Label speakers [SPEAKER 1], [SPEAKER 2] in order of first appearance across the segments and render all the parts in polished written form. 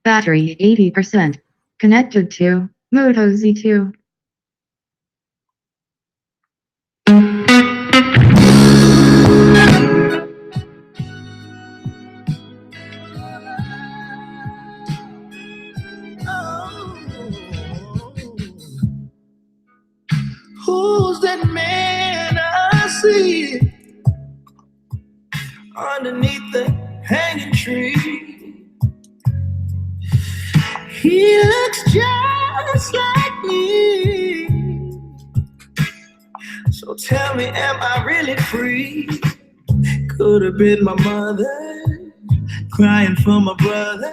[SPEAKER 1] Battery 80%. Connected to Moto Z2.
[SPEAKER 2] Who's that man I see underneath the hanging tree? He looks just like me. So tell me, am I really free? Could have been my mother crying for my brother.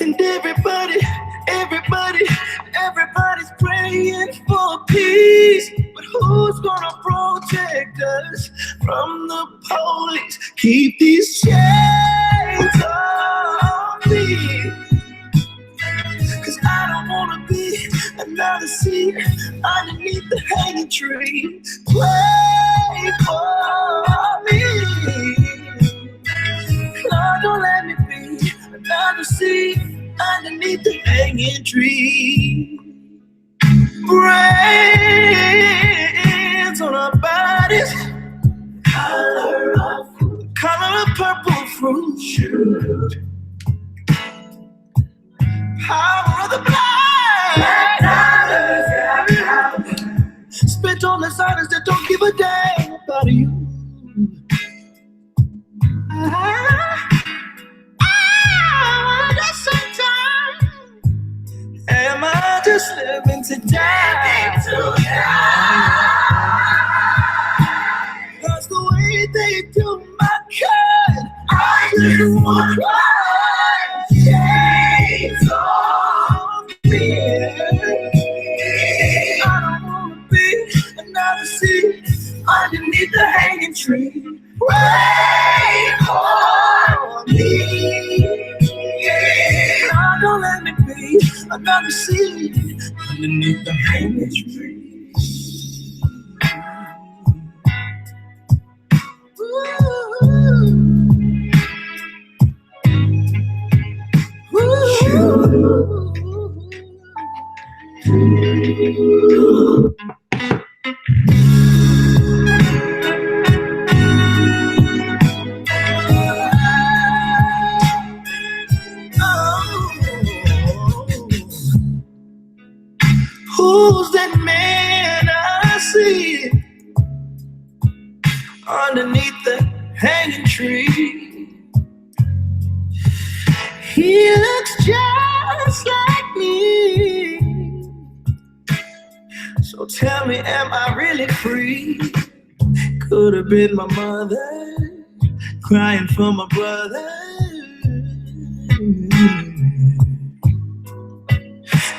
[SPEAKER 2] And everybody's praying for peace. But who's gonna protect us from the police? Keep these chains on me. 'Cause I don't wanna be another seed underneath the hanging tree. Pray for me. Lord, don't let me be another seed underneath the hanging tree. Brains on our bodies, color of purple fruit. Shoot. Power of the blind. Spit on the silence that don't give a damn about you. Am I just living to die? Cause the way they do my cut, I just want to cry. Shades on me. I don't wanna be another seed underneath the hanging tree. Wait for me. God, don't let me be another seed underneath the hanging tree. Who's that man I see underneath the hanging tree? He looks just like me. So tell me, am I really free? Could have been my mother crying for my brother.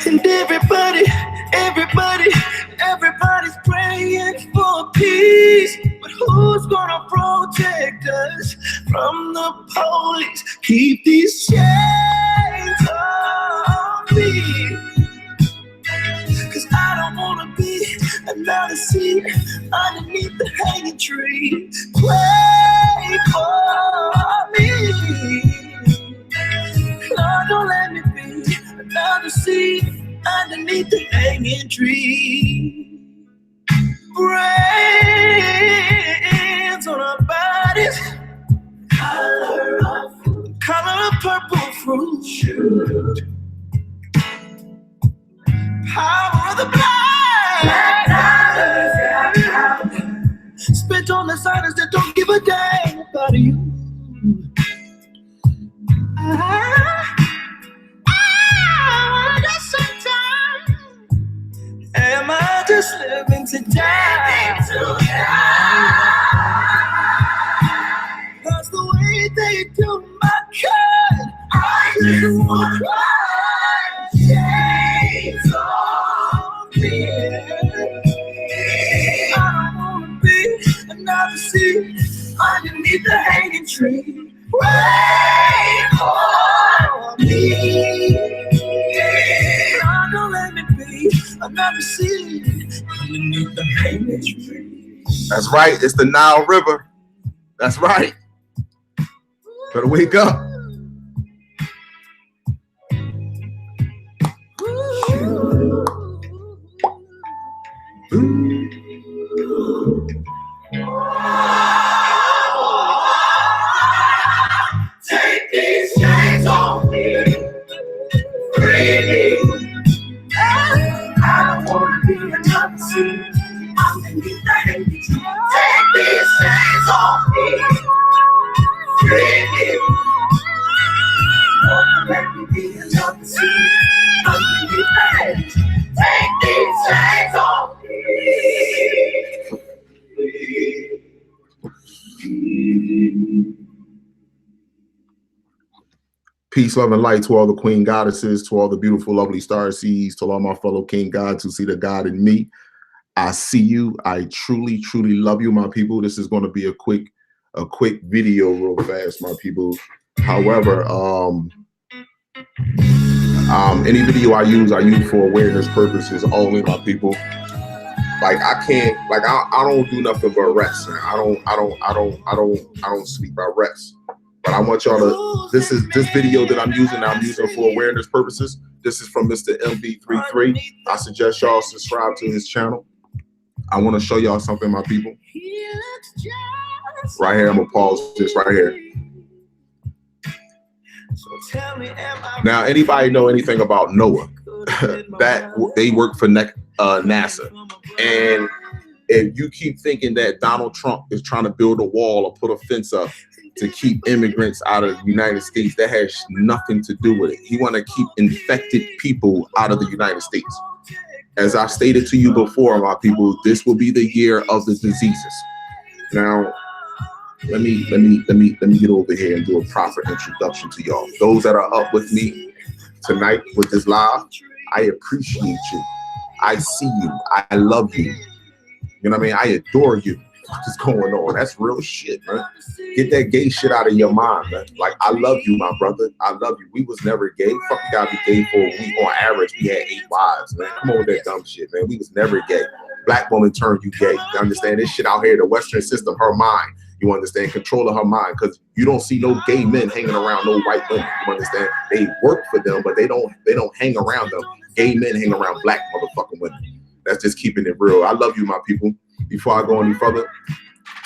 [SPEAKER 2] And everybody's praying for peace. But who's gonna protect us from the police? Keep these chains on me. 'Cause I don't wanna be another seed underneath the hanging tree. Pray for me. Lord, don't let me be another seed underneath the hanging tree. Brains on our bodies, color of purple fruit. Shoot. Power of the blind. Spit on the silence that don't give a damn about you. Am I just living to die? Cause the way they do my cut, I just want to cry. Shades on me. I don't wanna be another seed underneath the hanging tree. Wait for me. God, don't let me be another seed underneath the hanging tree.
[SPEAKER 3] That's right. It's the Nile River. That's right. Better wake up.
[SPEAKER 2] Take these chains off me. Free me. I don't wanna be another scene. Underneath the hate. Take these chains off me. Free me. Don't let me be another scene. Underneath the hate. Take these chains off me.
[SPEAKER 3] Peace, love, and light to all the queen goddesses, to all the beautiful, lovely star seeds, to all my fellow king gods who see the God in me. I see you. I truly, truly love you, my people. This is going to be a quick video real fast, my people. However, any video I use for awareness purposes only, my people. Like I don't do nothing but rest, man. I don't sleep. I rest. But I want y'all to, this video that I'm using for awareness purposes. This is from Mr. MB33. I suggest y'all subscribe to his channel. I want to show y'all something, my people. Right here, I'm gonna pause this right here. Now, anybody know anything about NOAA? That they work for NASA. And if you keep thinking that Donald Trump is trying to build a wall or put a fence up to keep immigrants out of the United States, that has nothing to do with it. He want to keep infected people out of the United States. As I stated to you before, my people, this will be the year of the diseases. Now, let me get over here and do a proper introduction to y'all. Those that are up with me tonight with this live, I appreciate you. I see you. I love you. You know what I mean? I adore you. What's going on? That's real shit, man. Get that gay shit out of your mind, man. Like, I love you, my brother. I love you. We was never gay. Fuck, you gotta be gay for a week. On average, we had 8 wives, man. Come on with that dumb shit, man. We was never gay. Black woman turned you gay. You understand? This shit out here, the Western system, her mind. You understand? Controlling her mind, because you don't see no gay men hanging around no white women. You understand? They work for them, but they don't hang around them. Gay men hang around black motherfucking women. That's just keeping it real. I love you, my people. Before I go any further,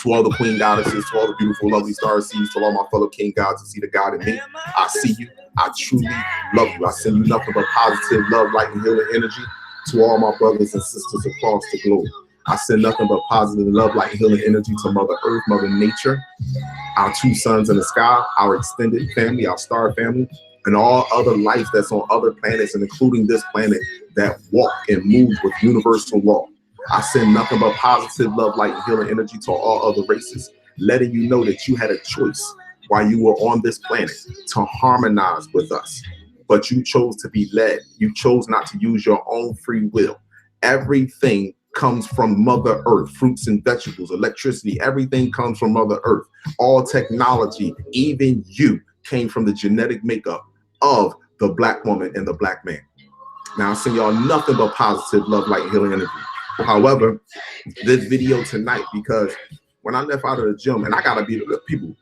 [SPEAKER 3] to all the queen goddesses, to all the beautiful, lovely star seeds, to all my fellow king gods who see the God in me, I see you. I truly love you. I send you nothing but positive love, light, and healing energy to all my brothers and sisters across the globe. I send nothing but positive love, light, and healing energy to Mother Earth, Mother Nature, our 2 suns in the sky, our extended family, our star family, and all other life that's on other planets, and including this planet that walk and move with universal law. I send nothing but positive love, light, and healing energy to all other races, letting you know that you had a choice while you were on this planet to harmonize with us. But you chose to be led. You chose not to use your own free will. Everything comes from Mother Earth, fruits and vegetables, electricity, everything comes from Mother Earth. All technology, even you, came from the genetic makeup of the black woman and the black man. Now, I send y'all nothing but positive love, light, and healing energy. However, this video tonight, because when I left out of the gym, and I gotta be the people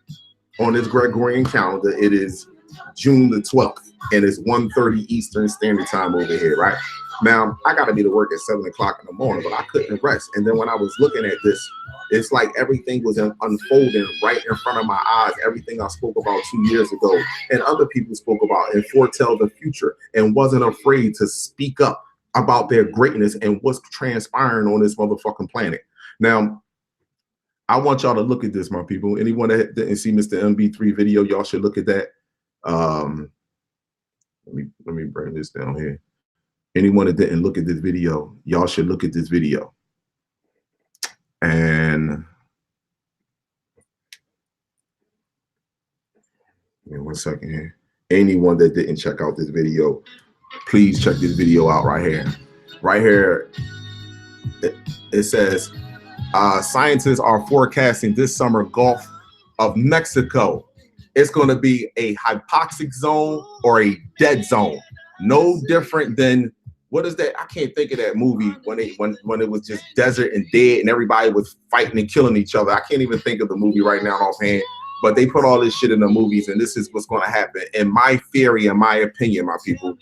[SPEAKER 3] on this Gregorian calendar, it is June the 12th, and it's 1:30 Eastern Standard Time over here, right? Now, I gotta be to work at 7 o'clock in the morning, but I couldn't rest. And then when I was looking at this, it's like everything was unfolding right in front of my eyes. Everything I spoke about 2 years ago, and other people spoke about, and foretell the future, and wasn't afraid to speak up about their greatness and what's transpiring on this motherfucking planet. Now, I want y'all to look at this, my people. Anyone that didn't see Mr. MB3 video, y'all should look at that. Let me bring this down here. Anyone that didn't look at this video, y'all should look at this video. And give me 1 second here. Anyone that didn't check out this video, please check this video out right here. Right here, it says, scientists are forecasting this summer Gulf of Mexico. It's going to be a hypoxic zone or a dead zone. No different than, what is that? I can't think of that movie when it was just desert and dead and everybody was fighting and killing each other. I can't even think of the movie right now offhand. But they put all this shit in the movies, and this is what's going to happen. In my theory, in my opinion, my people,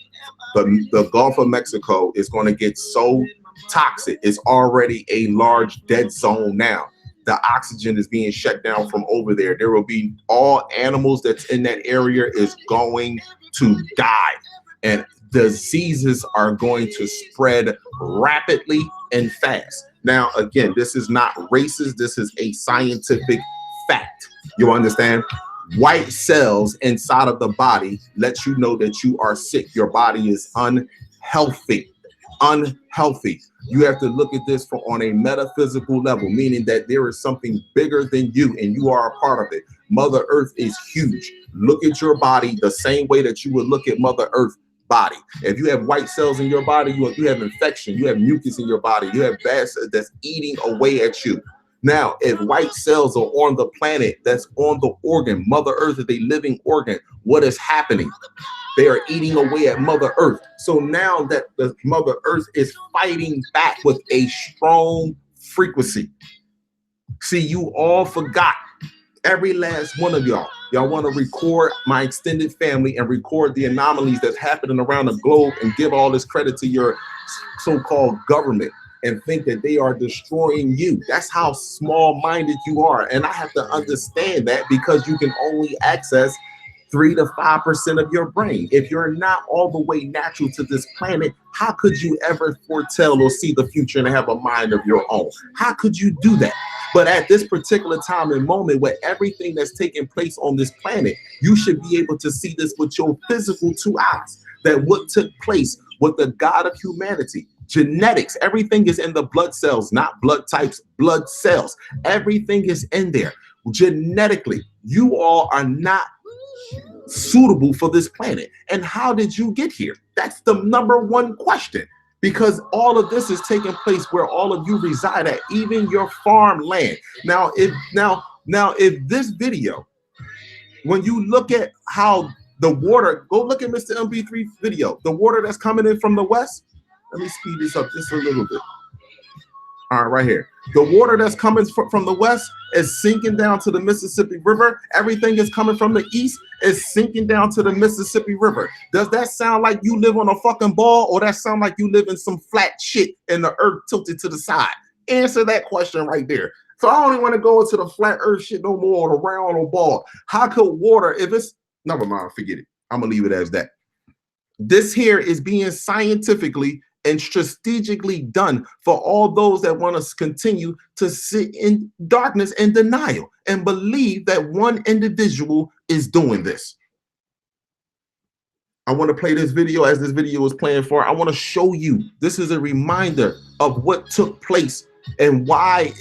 [SPEAKER 3] the Gulf of Mexico is going to get so toxic. It's already a large dead zone now. The oxygen is being shut down from over there. There will be all animals that's in that area is going to die, and diseases are going to spread rapidly and fast. Now, again, this is not racist. This is a scientific fact. You understand? White cells inside of the body lets you know that you are sick. Your body is unhealthy. Unhealthy. You have to look at this on a metaphysical level, meaning that there is something bigger than you and you are a part of it. Mother Earth is huge. Look at your body the same way that you would look at Mother Earth body. If you have white cells in your body, you have infection, you have mucus in your body, you have bad cells that's eating away at you. Now, if white cells are on the planet that's on the organ, Mother Earth is a living organ, what is happening? They are eating away at Mother Earth. So now that the Mother Earth is fighting back with a strong frequency. See, you all forgot, every last one of y'all want to record my extended family and record the anomalies that's happening around the globe and give all this credit to your so-called government and think that they are destroying you. That's how small-minded you are. And I have to understand that because you can only access 3 to 5% of your brain. If you're not all the way natural to this planet, how could you ever foretell or see the future and have a mind of your own? How could you do that? But at this particular time and moment where everything that's taking place on this planet, you should be able to see this with your physical 2 eyes, that what took place with the God of humanity. Genetics, everything is in the blood cells, not blood types, blood cells. Everything is in there. Genetically, you all are not suitable for this planet. And how did you get here? That's the number one question, because all of this is taking place where all of you reside at, even your farmland. Now, if this video, when you look at how the water, go look at Mr. MB3 video, the water that's coming in from the west. Let me speed this up just a little bit. All right, right here. The water that's coming from the west is sinking down to the Mississippi River. Everything is coming from the east is sinking down to the Mississippi River. Does that sound like you live on a fucking ball, or that sound like you live in some flat shit and the earth tilted to the side? Answer that question right there. So I don't even want to go into the flat earth shit no more, or the round or ball. How could water, if it's, never mind, forget it. I'm gonna leave it as that. This here is being scientifically and strategically done for all those that want to continue to sit in darkness and denial and believe that one individual is doing this. I want to play this video as this video is playing for. I want to show you, this is a reminder of what took place and why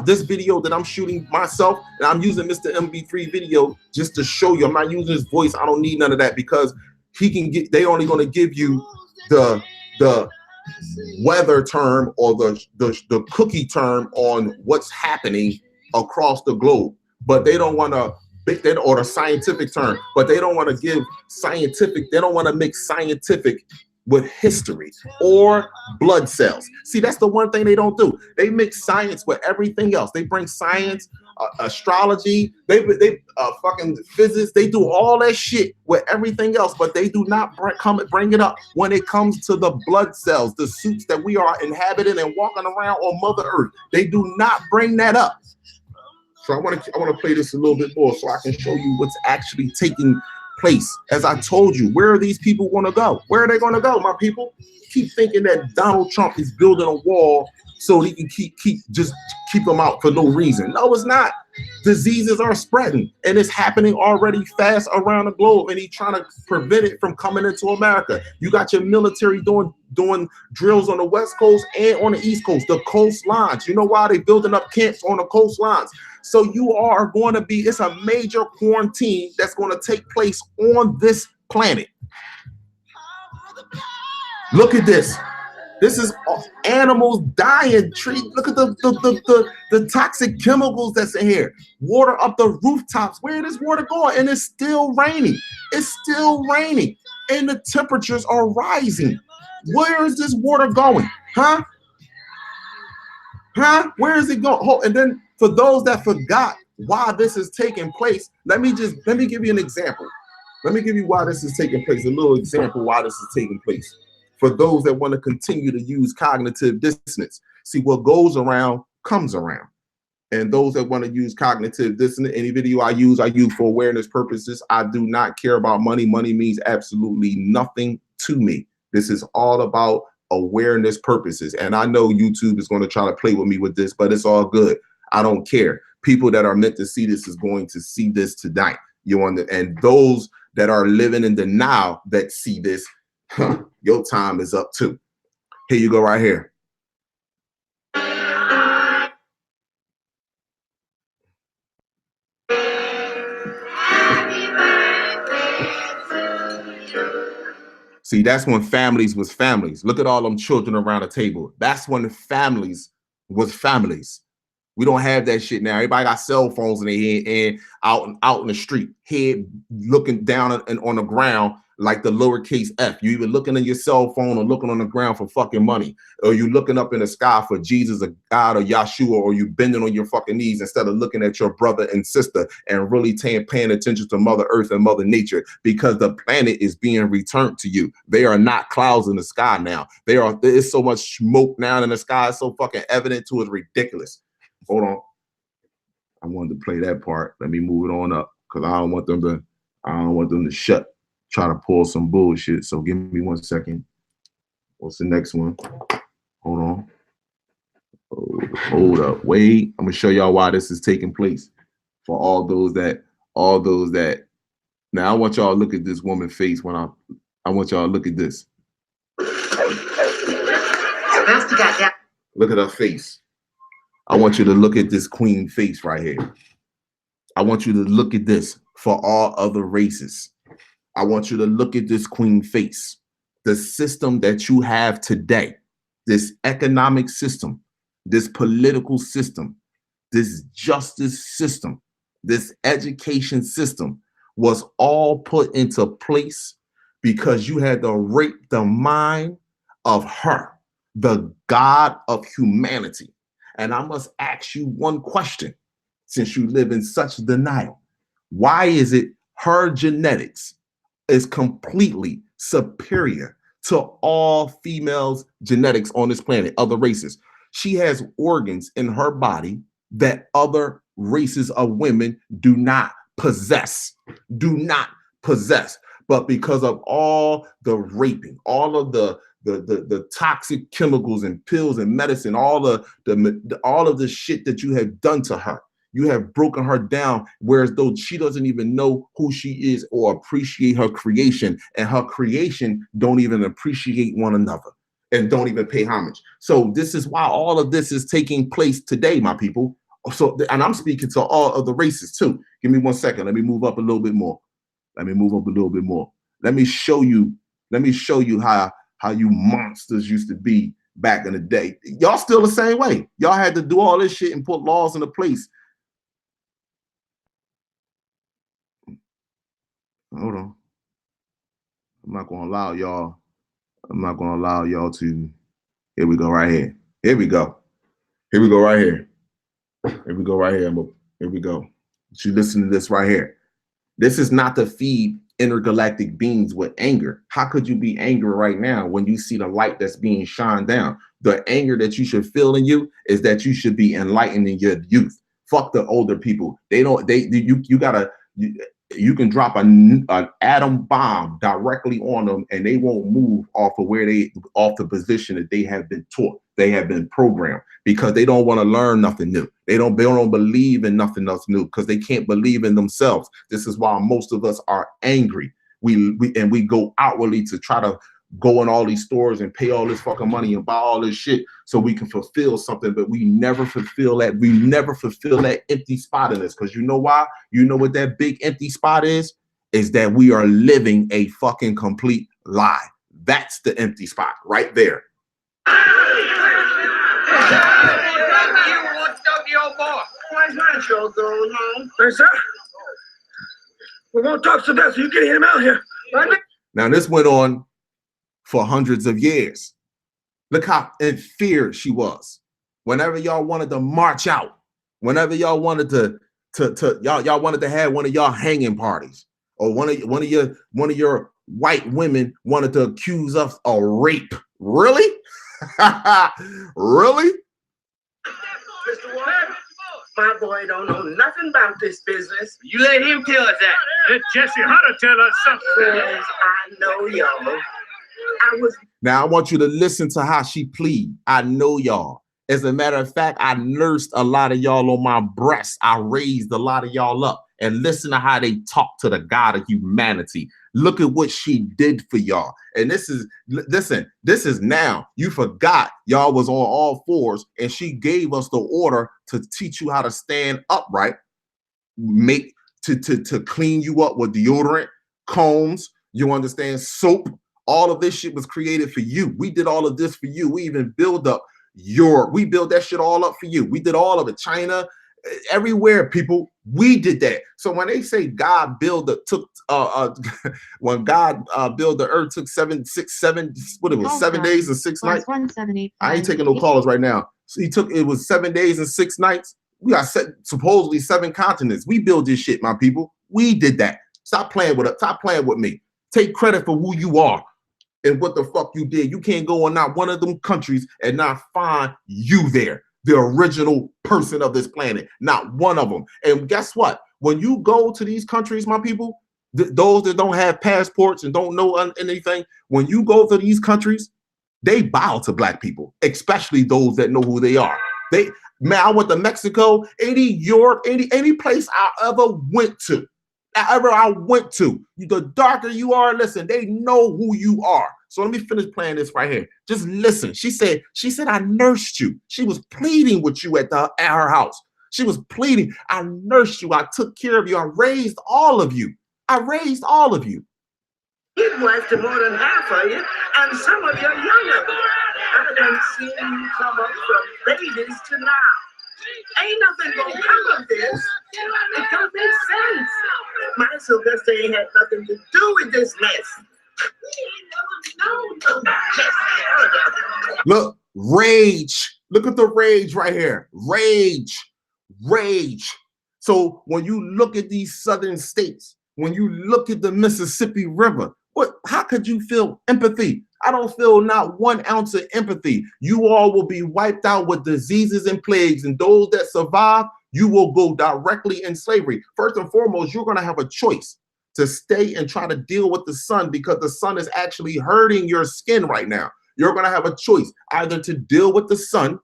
[SPEAKER 3] this video that I'm shooting myself, and I'm using Mr. MB3 video just to show you. I'm not using his voice. I don't need none of that, because he can get, they only going to give you the weather term or the cookie term on what's happening across the globe, but they don't want to, or the scientific term, but they don't want to give scientific, they don't want to mix scientific with history or blood cells. See, that's the one thing they don't do. They mix science with everything else. They bring science, astrology, they fucking physics. They do all that shit with everything else, but they do not bring it up when it comes to the blood cells, the suits that we are inhabiting and walking around on Mother Earth. They do not bring that up. So I want to play this a little bit more so I can show you what's actually taking place. As I told you, where are these people going to go? Where are they going to go, my people? Keep thinking that Donald Trump is building a wall so he can keep them out for no reason. No, it's not. Diseases are spreading, and it's happening already fast around the globe, and he's trying to prevent it from coming into America. You got your military doing drills on the West Coast and on the East Coast, the coastlines. You know why they building up camps on the coastlines? So you are going to be, it's a major quarantine that's going to take place on this planet. Look at this. This is animals dying, trees. Look at the toxic chemicals that's in here. Water up the rooftops. Where is water going? And it's still raining. It's still raining. And the temperatures are rising. Where is this water going? Huh? Where is it going? And then for those that forgot why this is taking place. Let me give you an example. Let me give you why this is taking place. A little example why this is taking place. For those that want to continue to use cognitive dissonance. See, what goes around comes around. And those that want to use cognitive dissonance, any video I use for awareness purposes. I do not care about money. Money means absolutely nothing to me. This is all about awareness purposes. And I know YouTube is going to try to play with me with this, but it's all good. I don't care. People that are meant to see this is going to see this tonight. And those that are living in the now that see this, your time is up too. Here you go right here. See, that's when families was families. Look at all them children around the table. That's when families was families. We don't have that shit now. Everybody got cell phones in their head and out in the street, head looking down and on the ground like the lowercase f. You even looking at your cell phone or looking on the ground for fucking money, or you looking up in the sky for Jesus or God or Yahshua, or you bending on your fucking knees instead of looking at your brother and sister and really paying attention to Mother Earth and Mother Nature, because the planet is being returned to you. They are not clouds in the sky now. There is so much smoke now in the sky. It's so fucking evident to it's ridiculous. Hold on. I wanted to play that part. Let me move it on up because I don't want them to try to pull some bullshit. So give me 1 second. What's the next one? Hold on. Hold up. Wait. I'm gonna show y'all why this is taking place. For all those that now I want y'all to look at this woman's face when I want y'all to look at this. Look at her face. I want you to look at this queen face right here. I want you to look at this for all other races. I want you to look at this queen face. The system that you have today, this economic system, this political system, this justice system, this education system was all put into place because you had to rape the mind of her, the God of humanity. And I must ask you one question, since you live in such denial. Why is it her genetics is completely superior to all females' genetics on this planet, other races? She has organs in her body that other races of women do not possess. But because of all the raping, all of the toxic chemicals and pills and medicine, all of the shit that you have done to her, you have broken her down, whereas though she doesn't even know who she is or appreciate her creation, and her creation don't even appreciate one another and don't even pay homage. So this is why all of this is taking place today, my people. So, and I'm speaking to all of the races too. Give me 1 second. Let me move up a little bit more. Let me show you how you monsters used to be back in the day. Y'all still the same way. Y'all had to do all this shit and put laws into place. Hold on. I'm not gonna allow y'all to. Here we go right here. Here we go right here. Here we go. You listen to this right here. This is not to feed intergalactic beings with anger. How could you be angry right now when you see the light that's being shined down? The anger that you should feel in you is that you should be enlightened in your youth. Fuck the older people. You can drop an atom bomb directly on them and they won't move off the position that they have been taught. They have been programmed because they don't want to learn nothing new. They don't believe in nothing else new because they can't believe in themselves. This is why most of us are angry. We go outwardly to try to go in all these stores and pay all this fucking money and buy all this shit so we can fulfill something, but we never fulfill that. We never fulfill that empty spot in us. Because you know why? You know what that big empty spot is? Is that we are living a fucking complete lie. That's the empty spot right there.
[SPEAKER 4] What's up, your boy? Why's that show going on? Hey, sir. We're gonna talk to that so you can get him out here. Right?
[SPEAKER 3] Now this went on for hundreds of years. Look how in fear she was. Whenever y'all wanted to march out, whenever y'all wanted to to y'all wanted to have one of y'all hanging parties, or one of your white women wanted to accuse us of rape. Really? Really?
[SPEAKER 4] Mr. Warren, my boy don't know nothing about this business.
[SPEAKER 5] You let him tell us that. Let Jesse Hunter tell us something.
[SPEAKER 4] Because I know y'all.
[SPEAKER 3] Now I want you to listen to how she plead. I know y'all. As a matter of fact, I nursed a lot of y'all on my breast. I raised a lot of y'all up. And listen to how they talk to the God of humanity. Look at what she did for y'all. And this is now. You forgot y'all was on all fours, and she gave us the order to teach you how to stand upright, to clean you up with deodorant, combs, you understand, soap. All of this shit was created for you. We did all of this for you. We even built that shit all up for you. We did all of it. China, everywhere, people, we did that. So when they say God when God built the earth, took 7 days and 6 nights.
[SPEAKER 1] 178.
[SPEAKER 3] I ain't taking no callers right now. So it was 7 days and 6 nights. We got supposedly 7 continents. We built this shit, my people. We did that. Stop playing with it. Stop playing with me. Take credit for who you are and what the fuck you did. You can't go in not one of them countries and not find you there, the original person of this planet, not one of them. And guess what? When you go to these countries, my people, those that don't have passports and don't know anything, when you go to these countries, they bow to black people, especially those that know who they are. I went to Mexico, any place I ever went to, the darker you are, listen, they know who you are. So let me finish playing this right here. Just listen. She said, I nursed you. She was pleading with you at her house. She was pleading. I nursed you. I took care of you. I raised all of you.
[SPEAKER 4] Midwife to more than half of you, and some of you are younger. I done seen you come up from babies to now. Ain't nothing gonna come of this. It don't make sense. My Sylvester ain't had nothing to do with this mess.
[SPEAKER 3] Look, rage. Look at the rage right here. Rage. So when you look at these southern states, when you look at the Mississippi River, how could you feel empathy? I don't feel not 1 ounce of empathy. You all will be wiped out with diseases and plagues, and those that survive, you will go directly in slavery. First and foremost, you're going to have a choice to stay and try to deal with the sun, because the sun is actually hurting your skin right now. You're going to have a choice either to deal with the sun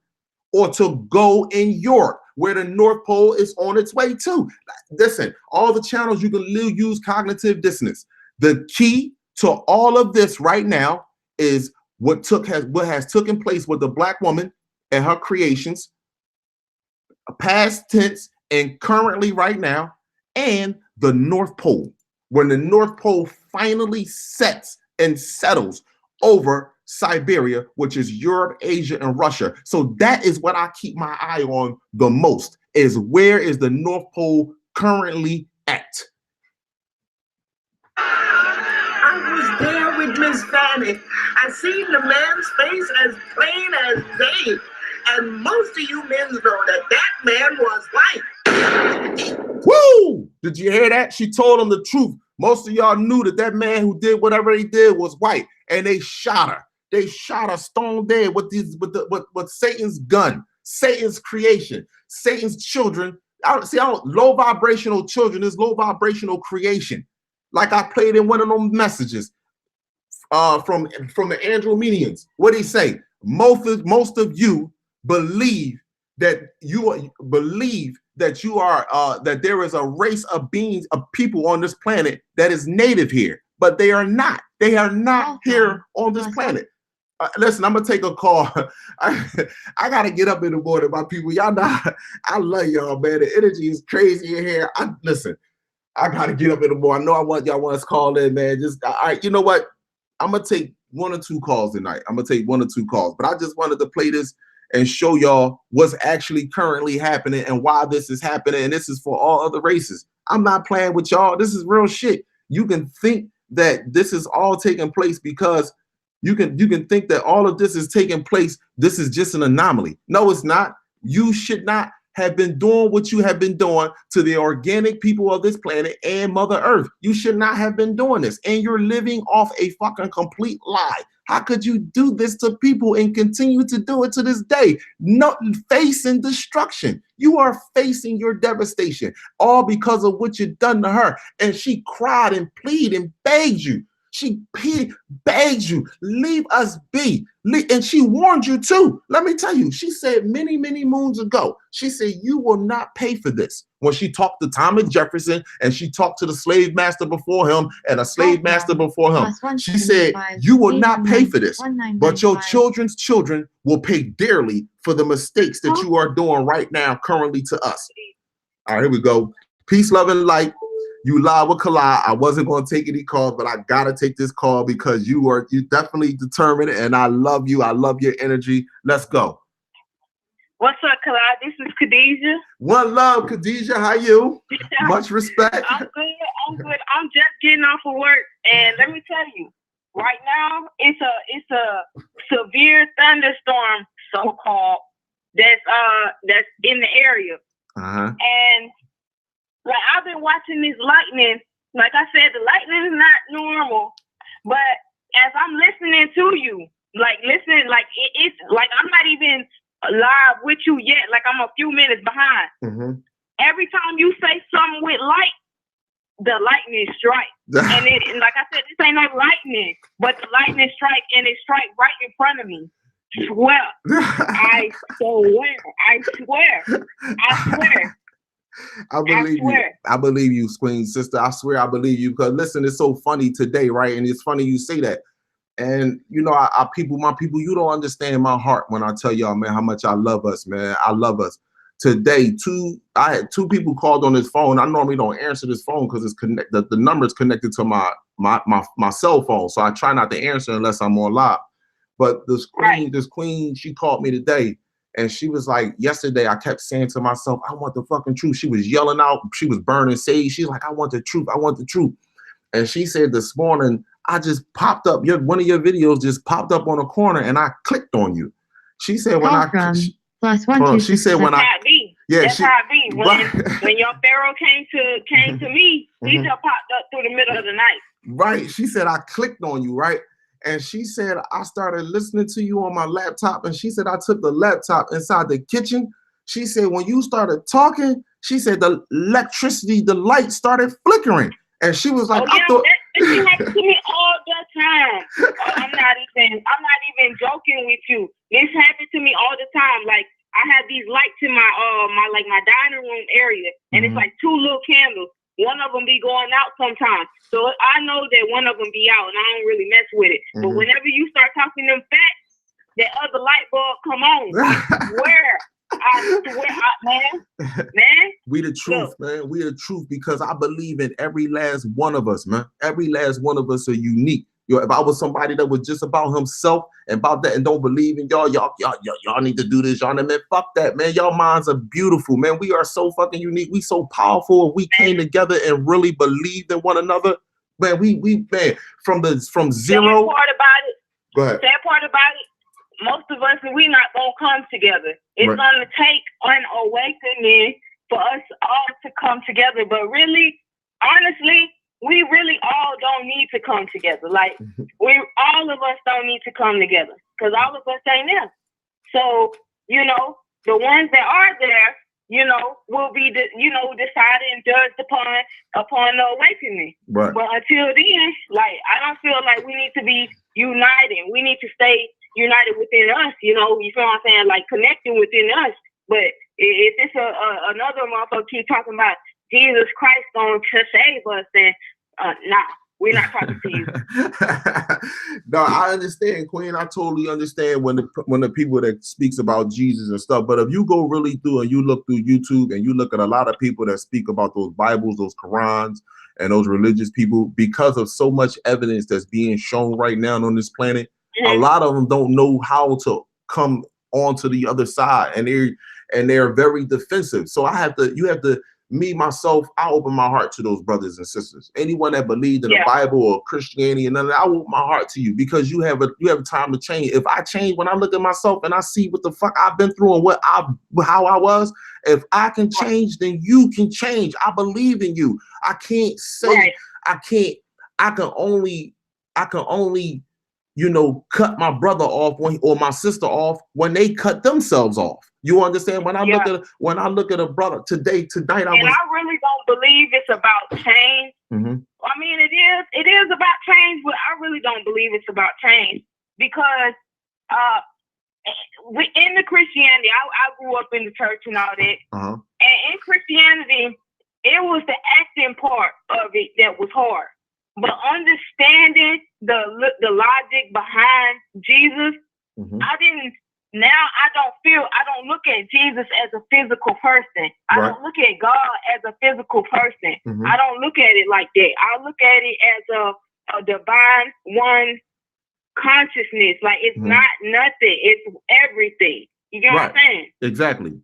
[SPEAKER 3] or to go in Europe, where the North Pole is on its way to. Listen, all the channels you can use cognitive dissonance. The key to all of this right now is what has taken place with the black woman and her creations, past tense and currently right now, and the North Pole. When the North Pole finally sets and settles over Siberia, which is Europe, Asia, and Russia. So that is what I keep my eye on the most, is where is the North Pole currently at?
[SPEAKER 4] I was there with Miss Fanny. I seen the man's face as plain as day. And most of you men know that man was white.
[SPEAKER 3] Woo! Did you hear that? She told him the truth. Most of y'all knew that man who did whatever he did was white, and they shot her. They shot her stone dead with Satan's gun, Satan's creation, Satan's children. Low vibrational children is low vibrational creation. Like I played in one of them messages from the Andromedians. What did he say? Most of you believe that that there is a race of beings, of people on this planet that is native here, but they are not. They are not here on this planet. Listen, I'm gonna take a call. I gotta get up in the morning, my people. Y'all know I love y'all, man. The energy is crazy in here. I gotta get up in the morning. I know y'all want us to call in, man. All right, you know what? I'm gonna take 1 or 2 calls tonight. But I just wanted to play this and show y'all what's actually currently happening and why this is happening. And this is for all other races. I'm not playing with y'all. This is real shit. You can think that this is all taking place because you can think that all of this is taking place. This is just an anomaly. No, it's not. You should not have been doing what you have been doing to the organic people of this planet and Mother Earth. You should not have been doing this. And you're living off a fucking complete lie. How could you do this to people and continue to do it to this day? Not facing destruction. You are facing your devastation, all because of what you've done to her. And she cried and pleaded and begged you. She begged you, leave us be. And she warned you too. Let me tell you, she said many, many moons ago, she said, you will not pay for this. When she talked to Thomas Jefferson and she talked to the slave master before him and a slave master before him, she said, you will not pay for this, but your children's children will pay dearly for the mistakes that you are doing right now currently to us. All right, here we go. Peace, love, and light. You live with Kalai. I wasn't going to take any calls, but I got to take this call because you definitely determined, and I love you. I love your energy. Let's go.
[SPEAKER 6] What's up, Kalai? This is Khadijah.
[SPEAKER 3] One love, Khadijah. How you? Much respect.
[SPEAKER 6] I'm good. I'm just getting off of work, and let me tell you, right now it's a severe thunderstorm, so-called, that's in the area. And like I've been watching this lightning. Like I said, the lightning is not normal, but as I'm listening to you, like listening, like it's like I'm not even live with you yet. Like I'm a few minutes behind. Every time you say something with light, the lightning strike. And like I said, this ain't no lightning, but the lightning strike, and it strike right in front of me. Swear. I swear. I believe you.
[SPEAKER 3] I believe you, Queen Sister. I swear I believe you. Because listen, it's so funny today, right? And it's funny you say that. And you know, my people, you don't understand my heart when I tell y'all, man, how much I love us, man. I love us. Today, I had two people called on this phone. I normally don't answer this phone because it's connected. The number is connected to my cell phone, so I try not to answer unless I'm on live. But this queen, she called me today. And she was like, yesterday, I kept saying to myself, I want the fucking truth. She was yelling out. She was burning sage. She's like, I want the truth. I want the truth. And she said this morning, I just popped up. One of your videos just popped up on a corner and I clicked on you. She said when she said when I
[SPEAKER 6] that's how it be. When your Pharaoh came to me, he just popped up through the middle of the night.
[SPEAKER 3] Right. She said I clicked on you, right? And she said, I started listening to you on my laptop. And she said, I took the laptop inside the kitchen. She said, when you started talking, she said the electricity, the light started flickering. And she was like, I thought
[SPEAKER 6] this happens to me all the time. I'm not even joking with you. This happens to me all the time. Like I have these lights in my dining room area, and it's like two little candles. One of them be going out sometimes. So I know that one of them be out, and I don't really mess with it. But whenever you start talking them facts, that other light bulb come on. I swear, man.
[SPEAKER 3] We the truth, man. We the truth because I believe in every last one of us, man. Every last one of us are unique. If I was somebody that was just about himself and about that and don't believe in y'all need to do this, y'all. Man, fuck that, man. Y'all minds are beautiful, man. We are so fucking unique. We so powerful. If we came together and really believed in one another, man. We from zero.
[SPEAKER 6] Sad part about it.
[SPEAKER 3] Go ahead.
[SPEAKER 6] Sad part about it. Most of us, we not gonna come together. It's gonna take an awakening for us all to come together. But really, honestly, we really all don't need to come together. Like all of us don't need to come together because all of us ain't there. So the ones that are there, will be decided and judged upon the awakening.
[SPEAKER 3] Right.
[SPEAKER 6] But until then, like I don't feel like we need to be united. We need to stay united within us. You feel what I'm saying? Like connecting within us. But if it's another motherfucker keep talking about Jesus Christ going to save us, then nah, we're not talking to you.
[SPEAKER 3] No, I understand, Queen. I totally understand when the people that speaks about Jesus and stuff. But if you go really through and you look through YouTube and you look at a lot of people that speak about those Bibles, those Qurans, and those religious people, because of so much evidence that's being shown right now on this planet, a lot of them don't know how to come onto the other side, and they're very defensive. So you have to me, myself, I open my heart to those brothers and sisters. Anyone that believed in the
[SPEAKER 6] Yeah.
[SPEAKER 3] Bible or Christianity and none of that, I open my heart to you because you have time to change. If I change, when I look at myself and I see what the fuck I've been through and how I was, if I can change, then you can change. I believe in you. I can't say
[SPEAKER 6] Right.
[SPEAKER 3] I can only, cut my brother off or my sister off when they cut themselves off. You understand? When I look at a brother tonight, I
[SPEAKER 6] really don't believe it's about change.
[SPEAKER 3] Mm-hmm.
[SPEAKER 6] I mean, it is about change, but I really don't believe it's about change because in the Christianity, I grew up in the church and all that, and in Christianity, it was the acting part of it that was hard. But understanding the logic behind Jesus, I don't look at Jesus as a physical person. I don't look at God as a physical person. I don't look at it like that. I look at it as a divine one consciousness. Like it's not nothing. It's everything. You get what I'm saying?
[SPEAKER 3] Exactly.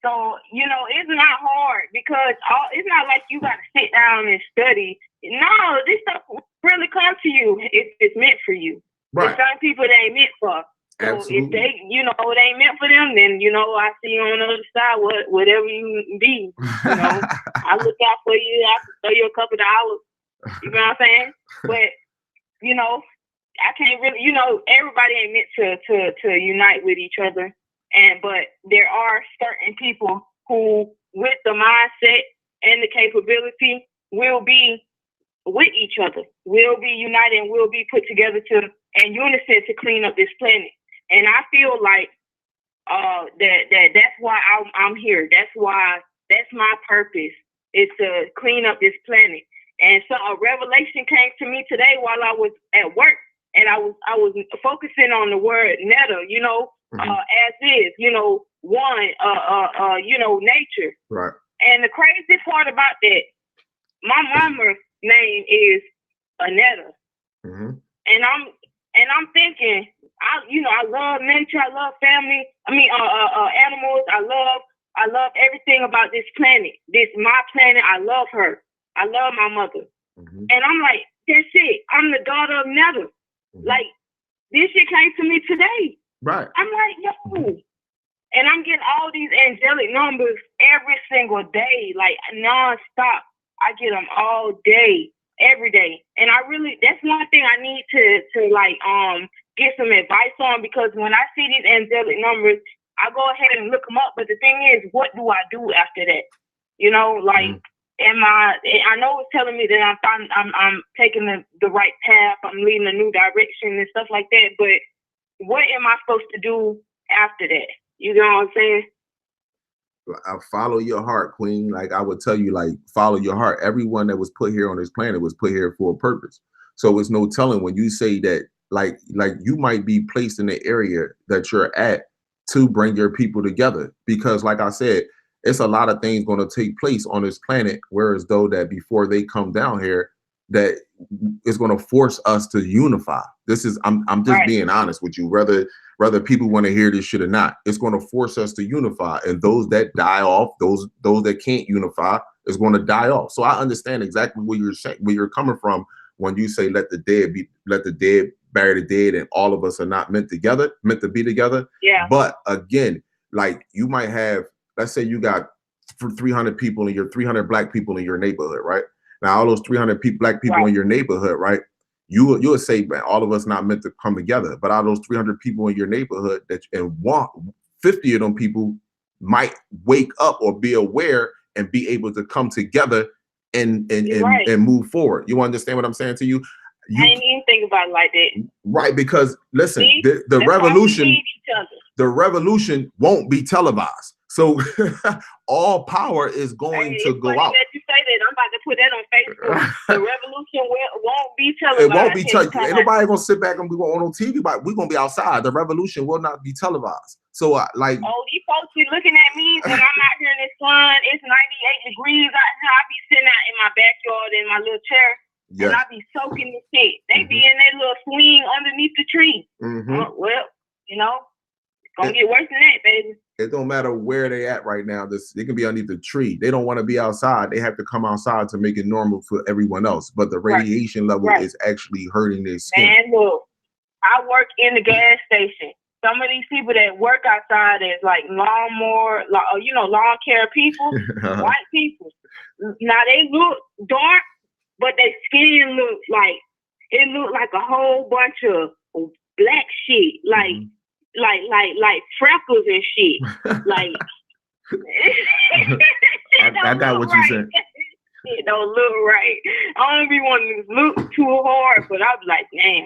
[SPEAKER 6] So, it's not hard because it's not like you got to sit down and study. No, this stuff really comes to you if it's meant for you.
[SPEAKER 3] Right.
[SPEAKER 6] There's some people that ain't meant for. So
[SPEAKER 3] Absolutely.
[SPEAKER 6] if they, it ain't meant for them, then, I see you on the other side, whatever you be. I look out for you. I can throw you a couple of dollars. You know what I'm saying? But, I can't really, everybody ain't meant to unite with each other. But there are certain people who, with the mindset and the capability, will be with each other, will be united, and will be put together in unison to clean up this planet. And I feel like that's why I'm here. That's my purpose, is to clean up this planet. And so a revelation came to me today while I was at work, and I was focusing on the word netta, as is, one, nature.
[SPEAKER 3] Right.
[SPEAKER 6] And the crazy part about that, my mama's name is Anetta. And I'm thinking, I love nature, I love family. Animals. I love everything about this planet. This my planet. I love her. I love my mother. And I'm like, that's it. I'm the daughter of Netta. Like, this shit came to me today.
[SPEAKER 3] Right.
[SPEAKER 6] I'm like, yo. And I'm getting all these angelic numbers every single day, like nonstop. I get them all day, every day. And that's one thing I need to get some advice on, because when I see these angelic numbers, I go ahead and look them up. But the thing is, what do I do after that? I know it's telling me that I'm taking the right path, I'm leading a new direction and stuff like that. But what am I supposed to do after that? You know what I'm saying?
[SPEAKER 3] I follow your heart, Queen. Like I would tell you, follow your heart. Everyone that was put here on this planet was put here for a purpose. So it's no telling when you say that, like you might be placed in the area that you're at to bring your people together. Because like I said, it's a lot of things going to take place on this planet, whereas though that before they come down here, that is going to force us to unify. This is, I'm just being honest with you, whether people want to hear this shit or not. It's going to force us to unify, and those that die off, those that can't unify, is going to die off. So I understand exactly where you're coming from when you say let the dead bury the dead, and all of us are not meant to be together.
[SPEAKER 6] Yeah.
[SPEAKER 3] But again, like you might have, let's say you got 300 people in your 300 black people in your neighborhood, right? Now all those 300 black people in your neighborhood, right? You'll say, man, all of us not meant to come together. But out of those 300 people in your neighborhood, 50 of them people might wake up or be aware and be able to come together and move forward. You understand what I'm saying to you?
[SPEAKER 6] I didn't even think about it like that.
[SPEAKER 3] Right, because listen, the revolution won't be televised. So all power is going to go out.
[SPEAKER 6] That you say that, I'm about to put that on Facebook. The revolution won't be televised.
[SPEAKER 3] It won't be televised. Ain't nobody gonna sit back and be on TV, but we're gonna be outside. The revolution will not be televised. So
[SPEAKER 6] these folks be looking at me and I'm out here in the sun. It's 98 degrees out here. I be sitting out in my backyard in my little chair. Yes. And I be soaking the shit. They be in that little swing underneath the tree. Well, it's gonna get worse than that, baby.
[SPEAKER 3] It don't matter where they at right now. They can be underneath the tree. They don't want to be outside. They have to come outside to make it normal for everyone else. But the radiation level is actually hurting their skin.
[SPEAKER 6] Man, look, I work in the gas station. Some of these people that work outside is like lawn care people, white people. Now they look dark, but their skin look like a whole bunch of black shit, like freckles and shit. Like
[SPEAKER 3] I got what you said.
[SPEAKER 6] It don't look right. I don't be wanting to look too hard, but I'm like, damn,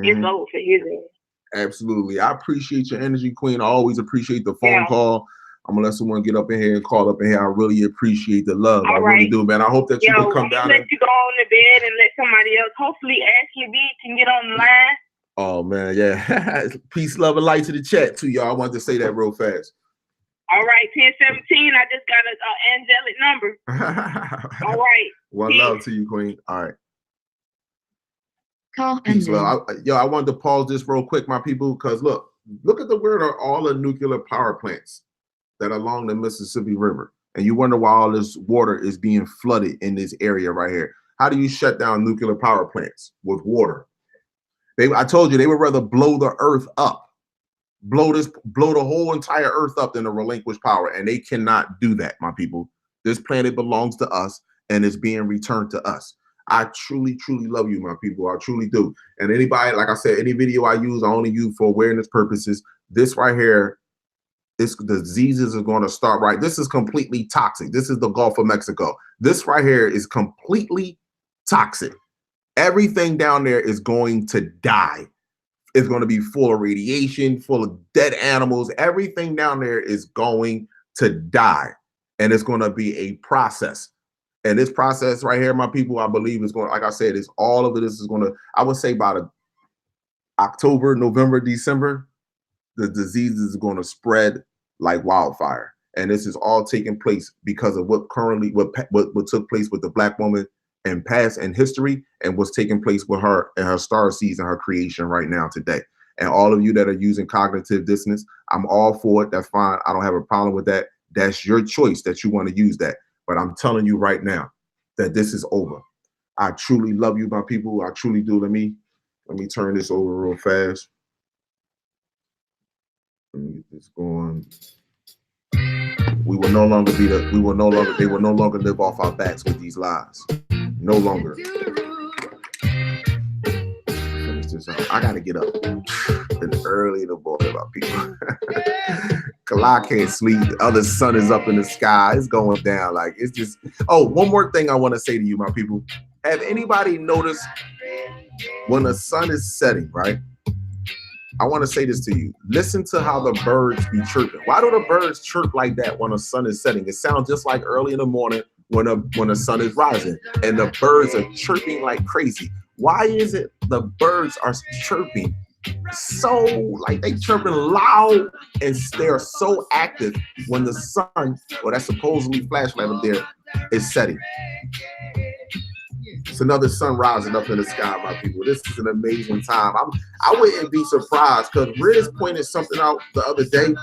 [SPEAKER 6] it's over for his ass.
[SPEAKER 3] Absolutely. I appreciate your energy, Queen. I always appreciate the phone call. I'm gonna let someone get up in here and call up in here. I really appreciate the love. I really do, man. I hope that you can come down.
[SPEAKER 6] Let you go on the bed and let somebody else. Hopefully, Ashley B can get on the line.
[SPEAKER 3] Oh man, yeah. Peace, love, and light to the chat too, y'all. I wanted to say that real fast.
[SPEAKER 6] All right, 1017. I just got an angelic number. All right.
[SPEAKER 3] One
[SPEAKER 6] Peace.
[SPEAKER 3] love to you, Queen. All right.
[SPEAKER 1] Call
[SPEAKER 3] Peace,
[SPEAKER 1] ended.
[SPEAKER 3] love. I wanted to pause this real quick, my people, because look at the word of all the nuclear power plants that are along the Mississippi River. And you wonder why all this water is being flooded in this area right here. How do you shut down nuclear power plants? With water. I told you they would rather blow the earth up, blow the whole entire earth up than to relinquish power. And they cannot do that, my people. This planet belongs to us and it's being returned to us. I truly, truly love you, my people. I truly do. And anybody, like I said, any video I use, I only use for awareness purposes. This right here, the diseases are going to start right. This is completely toxic. This is the Gulf of Mexico. This right here is completely toxic. Everything down there is going to die. It's going to be full of radiation, full of dead animals. Everything down there is going to die. And it's going to be a process. And this process right here, my people, I believe is going, like I said, is all of it. This is going to, I would say by October, November, December, the disease is going to spread like wildfire. And this is all taking place because of what took place with the Black woman in past and history and what's taking place with her and her star seeds and her creation right now today. And all of you that are using cognitive dissonance, I'm all for it. That's fine. I don't have a problem with that. That's your choice that you want to use that. But I'm telling you right now that this is over. I truly love you, my people. I truly do. Let me turn this over real fast. Let me get this going. They will no longer live off our backs with these lies. No longer. Finish this up. I gotta get up. It's early in the morning, my people. Kala can't sleep. The other sun is up in the sky. It's going down. Like it's just. Oh, one more thing I want to say to you, my people. Have anybody noticed when the sun is setting, right? I want to say this to you. Listen to how the birds be chirping. Why do the birds chirp like that when the sun is setting? It sounds just like early in the morning when the sun is rising, and the birds are chirping like crazy. Why is it the birds are chirping so like they chirping loud and they're so active when the sun, or that supposedly flashlight up there, is setting? It's another sun rising up in the sky, my people. This is an amazing time. I wouldn't be surprised because Riz pointed something out the other day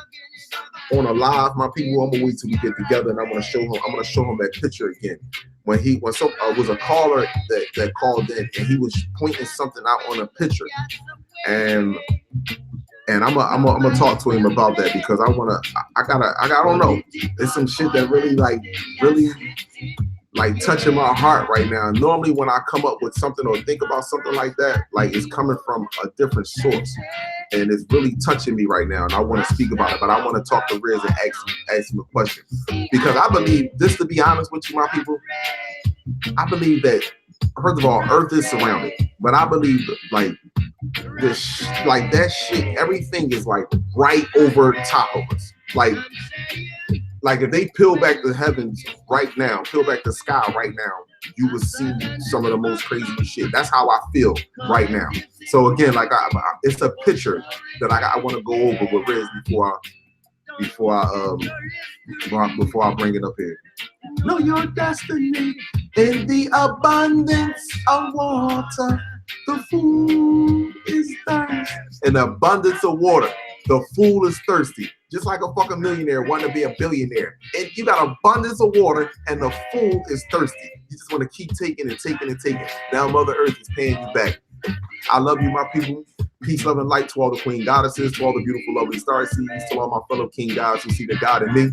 [SPEAKER 3] on a live, my people. I'm gonna wait till we get together and I'm gonna show him that picture again. When was a caller that called in and he was pointing something out on a picture, and I'm gonna talk to him about that because I don't know. It's some shit that really touching my heart right now. Normally when I come up with something or think about something like that, like it's coming from a different source. And it's really touching me right now. And I want to speak about it, but I want to talk to Riz and ask him a question. Because I believe, just to be honest with you, my people, I believe that, first of all, Earth is surrounded. But I believe like this, like that shit, everything is like right over top of us. Like if they peel back the heavens right now, peel back the sky right now, you will see some of the most crazy shit. That's how I feel right now. So again, like it's a picture that I want to go over with Riz before I bring it up here. Know your destiny in the abundance of water. The food is thirst. In abundance of water. The fool is thirsty, just like a fucking millionaire wanting to be a billionaire. And you got abundance of water, and the fool is thirsty. You just want to keep taking and taking and taking. Now Mother Earth is paying you back. I love you, my people. Peace, love, and light to all the queen goddesses, to all the beautiful, lovely star seeds, to all my fellow king gods who see the God in me.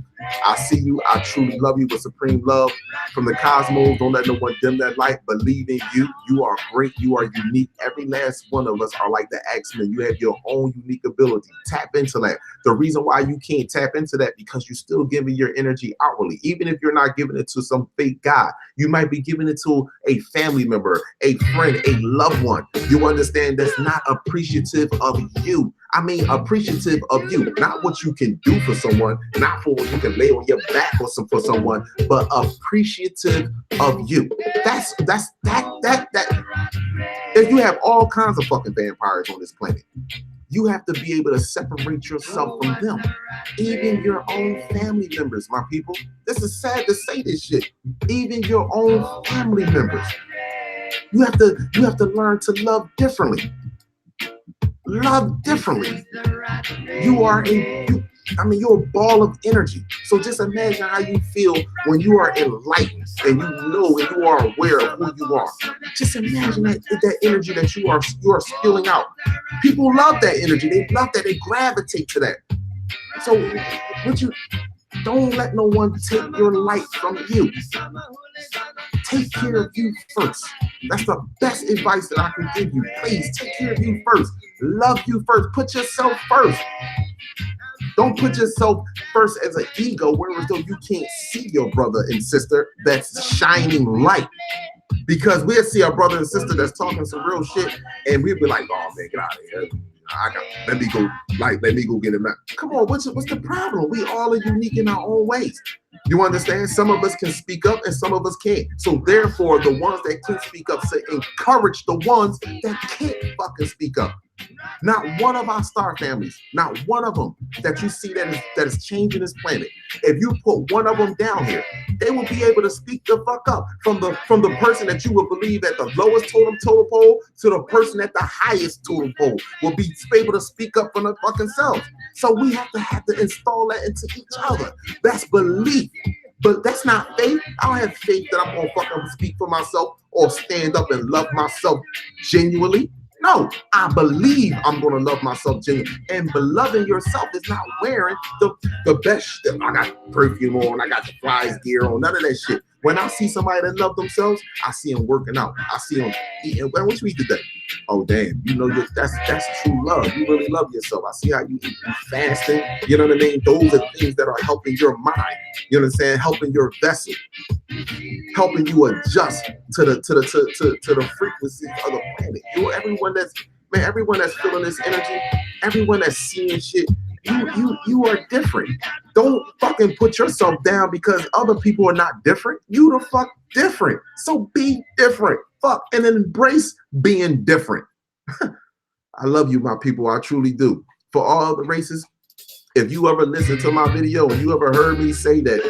[SPEAKER 3] I see you. I truly love you with supreme love from the cosmos. Don't let no one dim that light. Believe in you. You are great. You are unique. Every last one of us are like the X-Men. You have your own unique ability. Tap into that. The reason why you can't tap into that because you're still giving your energy outwardly. Even if you're not giving it to some fake God, you might be giving it to a family member, a friend, a loved one. You understand that's not appreciative of you. I mean, appreciative of you, not what you can do for someone, not for what you can lay on your back for someone, but appreciative of you. That's that. If you have all kinds of fucking vampires on this planet, you have to be able to separate yourself from them, even your own family members, my people. This is sad to say this shit. Even your own family members, you have to learn to love differently. Love differently. You're a ball of energy. So just imagine how you feel when you are enlightened and you know and you are aware of who you are. Just imagine that energy that you are spilling out. People love that energy. They love that. They gravitate to that. So don't let no one take your light from you. Take care of you first. That's the best advice that I can give you. Please take care of you first. Love you first. Put yourself first. Don't put yourself first as an ego, whereas though you can't see your brother and sister that's shining light. Because we'll see our brother and sister that's talking some real shit, and we'll be like, "Oh man, get out of here! Let me go get him out." Come on, what's the problem? We all are unique in our own ways. You understand? Some of us can speak up and some of us can't. So therefore, the ones that can speak up say encourage the ones that can't fucking speak up. Not one of our star families, not one of them that you see that is changing this planet. If you put one of them down here, they will be able to speak the fuck up from the person that you would believe at the lowest totem pole to the person at the highest totem pole will be able to speak up for their fucking selves. So we have to install that into each other. That's belief. But that's not faith. I don't have faith that I'm gonna fucking speak for myself or stand up and love myself genuinely. No, I believe I'm going to love myself genuinely. And loving yourself is not wearing the best shit. I got perfume on, I got the flies gear on, none of that shit. When I see somebody that love themselves, I see them working out. I see them eating. What you eat today? Oh, damn. You know, that's true love. You really love yourself. I see how you eat. You fasting. You know what I mean? Those are things that are helping your mind. You know what I'm saying? Helping your vessel. Helping you adjust to the frequencies of the planet. Everyone that's feeling this energy, everyone that's seeing shit, you are different. Don't fucking put yourself down because other people are not different. You the fuck different. So be different. Fuck, and then embrace being different. I love you, my people. I truly do. For all the races, if you ever listen to my video and you ever heard me say that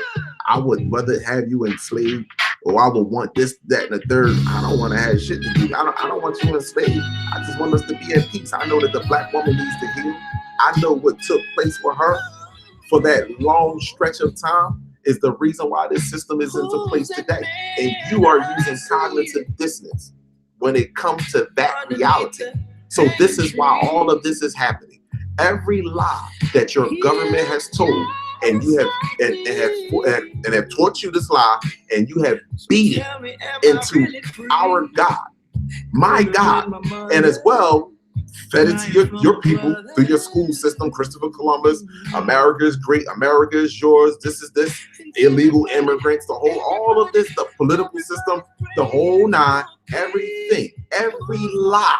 [SPEAKER 3] I would rather have you enslaved or I would want this, that, and the third, I don't want to have shit to do. I don't want you enslaved. I just want us to be at peace. I know that the black woman needs to heal. I know what took place for her for that long stretch of time is the reason why this system is into place today. And you are using cognitive dissonance when it comes to that reality. So this is why all of this is happening. Every lie that your government has told, and you have have taught you this lie, and you have beat it into our God, my God, and as well fed it to your people through your school system. Christopher Columbus, America is great, America is yours, this is this, illegal immigrants, all of this, the political system, the whole nine, everything, every lie,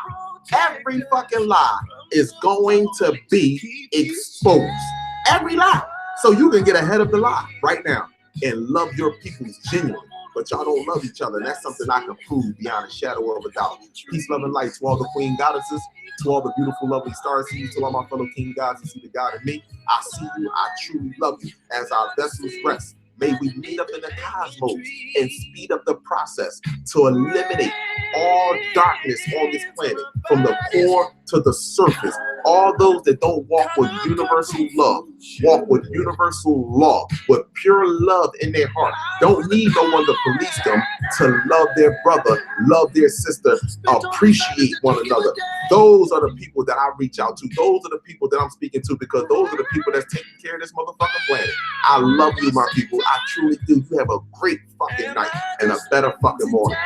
[SPEAKER 3] every fucking lie is going to be exposed. Every lie. So you can get ahead of the lie right now and love your people genuinely. But y'all don't love each other. And that's something I can prove beyond a shadow of a doubt. Peace, love, and light to all the queen goddesses, to all the beautiful, lovely star seeds, to all my fellow king gods who see the God in me. I see you. I truly love you. As our vessels rest, may we meet up in the cosmos and speed up the process to eliminate all darkness on this planet from the core to the surface. All those that don't walk with universal love, walk with universal law, with pure love in their heart, don't need no one to police them to love their brother, love their sister, appreciate one another. Those are the people that I reach out to. Those are the people that I'm speaking to, because those are the people that's taking care of this motherfucking planet. I love you, my people. I truly do. You have a great fucking night and a better fucking morning.